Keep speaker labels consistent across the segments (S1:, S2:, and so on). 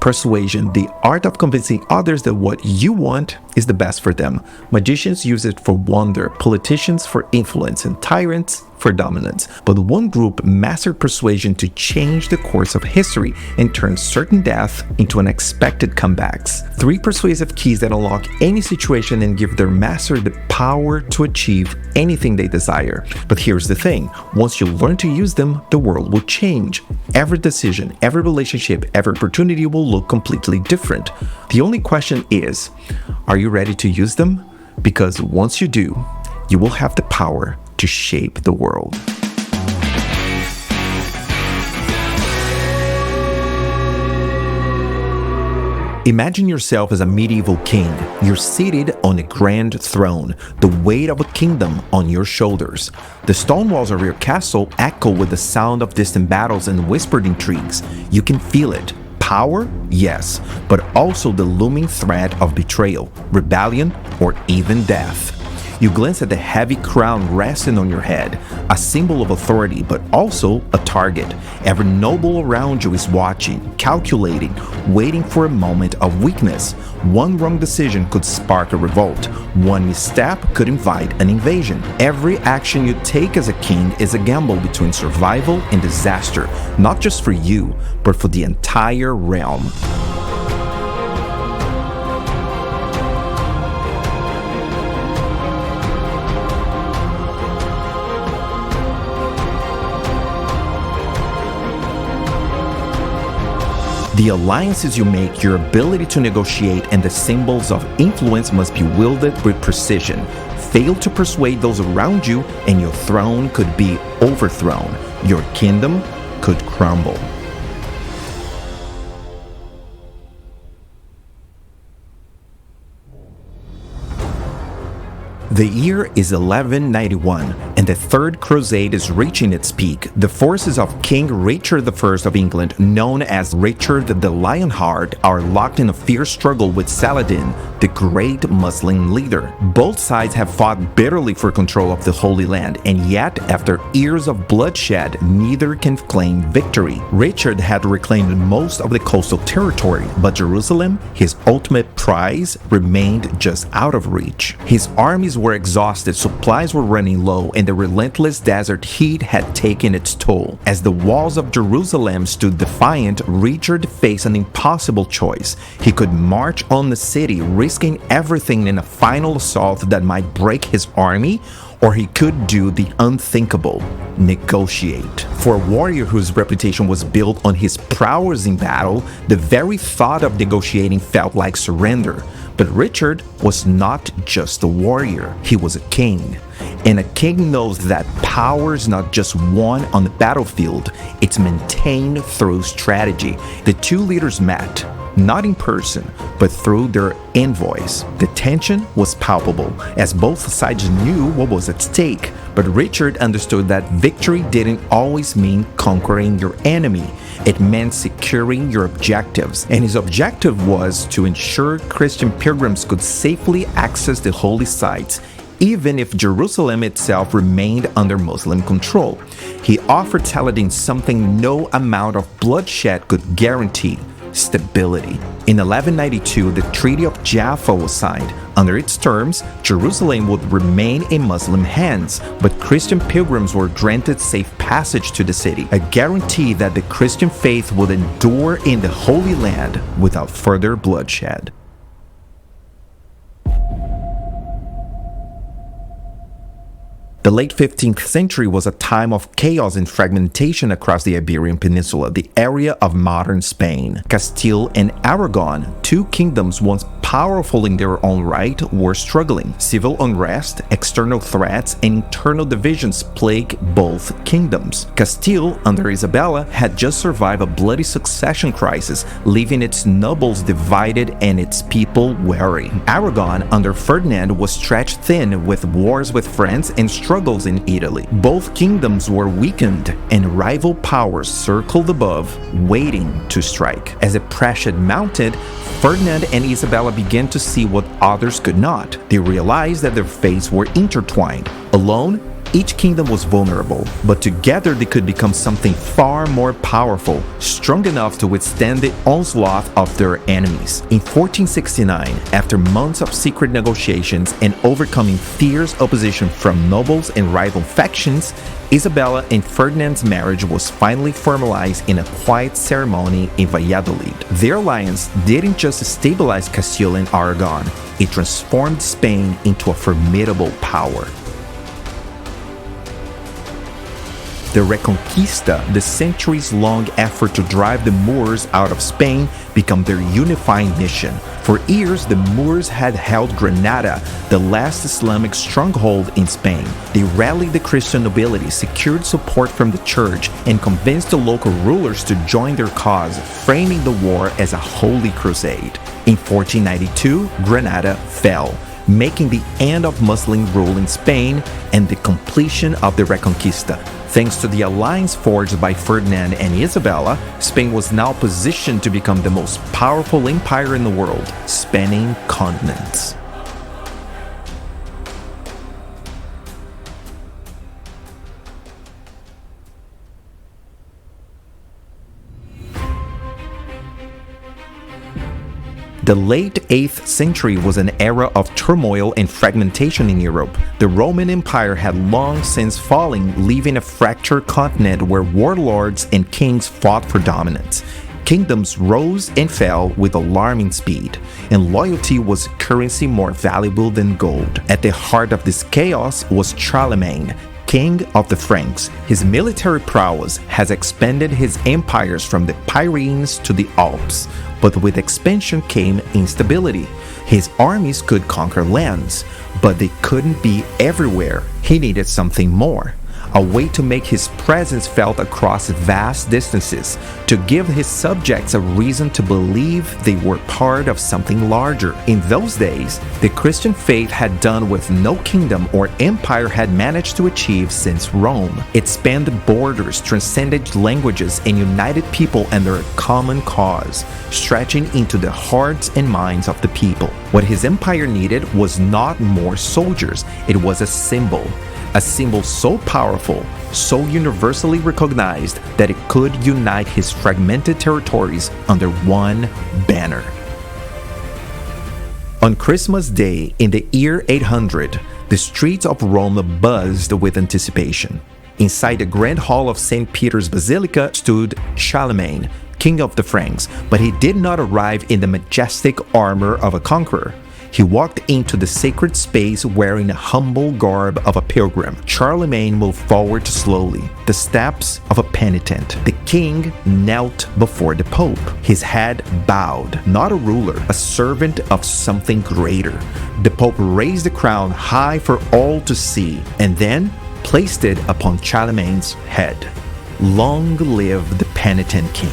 S1: Persuasion, the art of convincing others that what you want is the best for them. Magicians use it for wonder, politicians for influence, and tyrants for dominance. But one group mastered persuasion to change the course of history and turn certain death into unexpected comebacks. 3 persuasive keys that unlock any situation and give their master the power to achieve anything they desire. But here's the thing, once you learn to use them, the world will change. Every decision, every relationship, every opportunity will look completely different. The only question is, are you ready to use them? Because once you do, you will have the power to shape the world. Imagine yourself as a medieval king. You're seated on a grand throne, the weight of a kingdom on your shoulders. The stone walls of your castle echo with the sound of distant battles and whispered intrigues. You can feel it. Power? Yes, but also the looming threat of betrayal, rebellion, or even death. You glance at the heavy crown resting on your head, a symbol of authority, but also a target. Every noble around you is watching, calculating, waiting for a moment of weakness. One wrong decision could spark a revolt. One misstep could invite an invasion. Every action you take as a king is a gamble between survival and disaster, not just for you, but for the entire realm. The alliances you make, your ability to negotiate, and the symbols of influence must be wielded with precision. Fail to persuade those around you, and your throne could be overthrown. Your kingdom could crumble. The year is 1191, and the Third Crusade is reaching its peak. The forces of King Richard I of England, known as Richard the Lionheart, are locked in a fierce struggle with Saladin, the great Muslim leader. Both sides have fought bitterly for control of the Holy Land, and yet, after years of bloodshed, neither can claim victory. Richard had reclaimed most of the coastal territory, but Jerusalem, his ultimate prize, remained just out of reach. His armies were exhausted, supplies were running low, and the relentless desert heat had taken its toll. As the walls of Jerusalem stood defiant, Richard faced an impossible choice. He could march on the city, risking everything in a final assault that might break his army, or he could do the unthinkable, negotiate. For a warrior whose reputation was built on his prowess in battle, the very thought of negotiating felt like surrender. But Richard was not just a warrior, he was a king. And a king knows that power is not just won on the battlefield, it's maintained through strategy. The two leaders met, not in person, but through their envoys. The tension was palpable, as both sides knew what was at stake. But Richard understood that victory didn't always mean conquering your enemy. It meant securing your objectives. And his objective was to ensure Christian pilgrims could safely access the holy sites, even if Jerusalem itself remained under Muslim control. He offered Saladin something no amount of bloodshed could guarantee: stability. In 1192, the Treaty of Jaffa was signed. Under its terms, Jerusalem would remain in Muslim hands, but Christian pilgrims were granted safe passage to the city, a guarantee that the Christian faith would endure in the Holy Land without further bloodshed. The late 15th century was a time of chaos and fragmentation across the Iberian Peninsula, the area of modern Spain. Castile and Aragon, two kingdoms once powerful in their own right, were struggling. Civil unrest, external threats, and internal divisions plagued both kingdoms. Castile, under Isabella, had just survived a bloody succession crisis, leaving its nobles divided and its people wary. Aragon, under Ferdinand, was stretched thin with wars with France and struggles in Italy. Both kingdoms were weakened, and rival powers circled above, waiting to strike. As the pressure mounted, Ferdinand and Isabella began to see what others could not. They realized that their fates were intertwined. Alone, Each kingdom was vulnerable, but together they could become something far more powerful, strong enough to withstand the onslaught of their enemies. In 1469, after months of secret negotiations and overcoming fierce opposition from nobles and rival factions, Isabella and Ferdinand's marriage was finally formalized in a quiet ceremony in Valladolid. Their alliance didn't just stabilize Castile and Aragon, it transformed Spain into a formidable power. The Reconquista, the centuries-long effort to drive the Moors out of Spain, became their unifying mission. For years, the Moors had held Granada, the last Islamic stronghold in Spain. They rallied the Christian nobility, secured support from the church, and convinced the local rulers to join their cause, framing the war as a holy crusade. In 1492, Granada fell, making the end of Muslim rule in Spain and the completion of the Reconquista. Thanks to the alliance forged by Ferdinand and Isabella, Spain was now positioned to become the most powerful empire in the world, spanning continents. The late 8th century was an era of turmoil and fragmentation in Europe. The Roman Empire had long since fallen, leaving a fractured continent where warlords and kings fought for dominance. Kingdoms rose and fell with alarming speed, and loyalty was currency more valuable than gold. At the heart of this chaos was Charlemagne, King of the Franks. His military prowess has expanded his empires from the Pyrenees to the Alps, but with expansion came instability. His armies could conquer lands, but they couldn't be everywhere. He needed something more. A way to make his presence felt across vast distances, to give his subjects a reason to believe they were part of something larger. In those days, the Christian faith had done what no kingdom or empire had managed to achieve since Rome. It spanned borders, transcended languages, and united people under a common cause, stretching into the hearts and minds of the people. What his empire needed was not more soldiers, it was a symbol so powerful, so universally recognized that it could unite his fragmented territories under one banner. On Christmas Day in the year 800, the streets of Rome buzzed with anticipation. Inside the Grand Hall of St. Peter's Basilica stood Charlemagne, King of the Franks, but he did not arrive in the majestic armor of a conqueror. He walked into the sacred space wearing a humble garb of a pilgrim. Charlemagne moved forward slowly, the steps of a penitent. The king knelt before the pope, his head bowed, not a ruler, a servant of something greater. The pope raised the crown high for all to see, and then placed it upon Charlemagne's head. Long live the penitent king.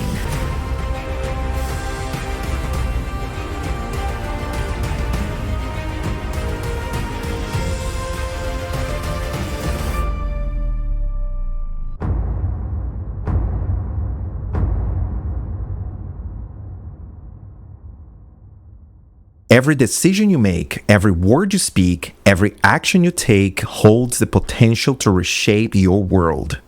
S1: Every decision you make, every word you speak, every action you take holds the potential to reshape your world.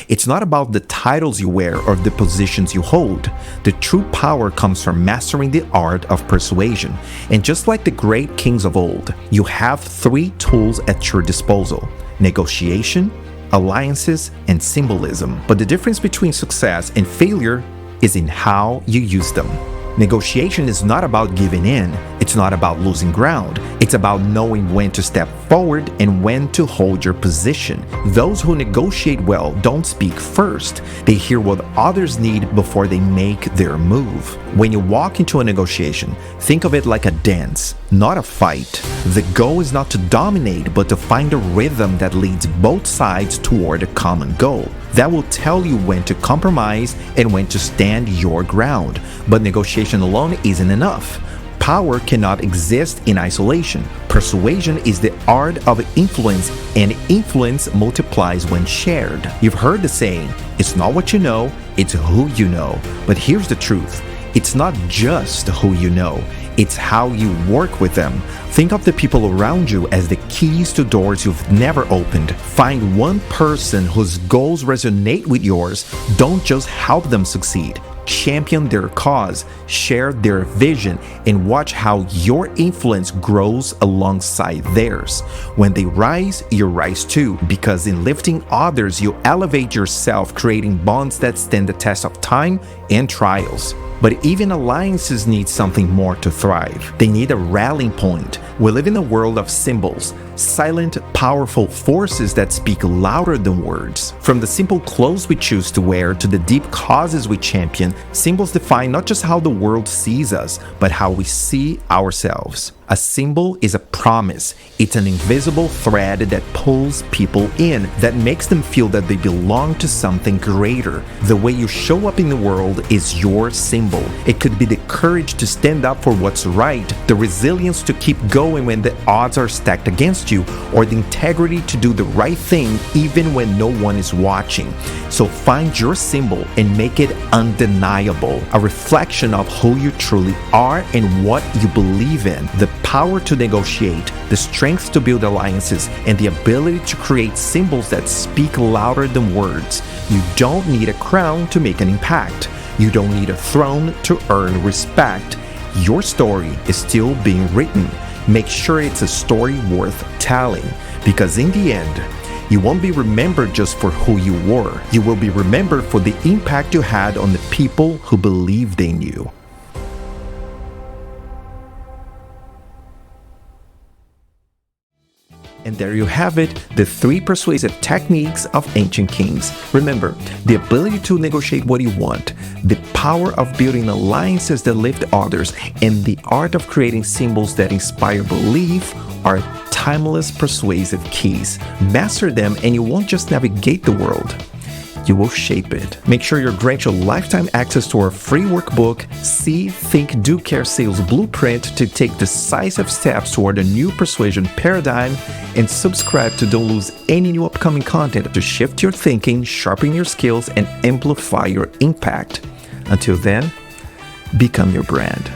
S1: It's not about the titles you wear or the positions you hold. The true power comes from mastering the art of persuasion. And just like the great kings of old, you have 3 tools at your disposal: negotiation, alliances, and symbolism. But the difference between success and failure is in how you use them. Negotiation is not about giving in. It's not about losing ground. It's about knowing when to step forward and when to hold your position. Those who negotiate well don't speak first. They hear what others need before they make their move. When you walk into a negotiation, think of it like a dance, not a fight. The goal is not to dominate, but to find a rhythm that leads both sides toward a common goal. That will tell you when to compromise and when to stand your ground. But negotiation alone isn't enough. Power cannot exist in isolation. Persuasion is the art of influence, and influence multiplies when shared. You've heard the saying, it's not what you know, it's who you know. But here's the truth. It's not just who you know, it's how you work with them. Think of the people around you as the keys to doors you've never opened. Find one person whose goals resonate with yours. Don't just help them succeed. Champion their cause, share their vision, and watch how your influence grows alongside theirs. When they rise, you rise too, because in lifting others, you elevate yourself, creating bonds that stand the test of time and trials. But even alliances need something more to thrive. They need a rallying point. We live in a world of symbols, silent, powerful forces that speak louder than words. From the simple clothes we choose to wear to the deep causes we champion, symbols define not just how the world sees us, but how we see ourselves. A symbol is a promise. It's an invisible thread that pulls people in, that makes them feel that they belong to something greater. The way you show up in the world is your symbol. It could be the courage to stand up for what's right, the resilience to keep going when the odds are stacked against you, or the integrity to do the right thing even when no one is watching. So find your symbol and make it undeniable, a reflection of who you truly are and what you believe in. The power to negotiate, the strength to build alliances, and the ability to create symbols that speak louder than words. You don't need a crown to make an impact. You don't need a throne to earn respect. Your story is still being written. Make sure it's a story worth telling, because in the end, you won't be remembered just for who you were. You will be remembered for the impact you had on the people who believed in you. And there you have it, the 3 persuasive techniques of ancient kings. Remember, the ability to negotiate what you want, the power of building alliances that lift others, and the art of creating symbols that inspire belief are timeless persuasive keys. Master them and you won't just navigate the world, you will shape it. Make sure you grant your lifetime access to our free workbook, See, Think, Do, Care Sales Blueprint, to take decisive steps toward a new persuasion paradigm, and subscribe to don't lose any new upcoming content to shift your thinking, sharpen your skills, and amplify your impact. Until then, become your brand.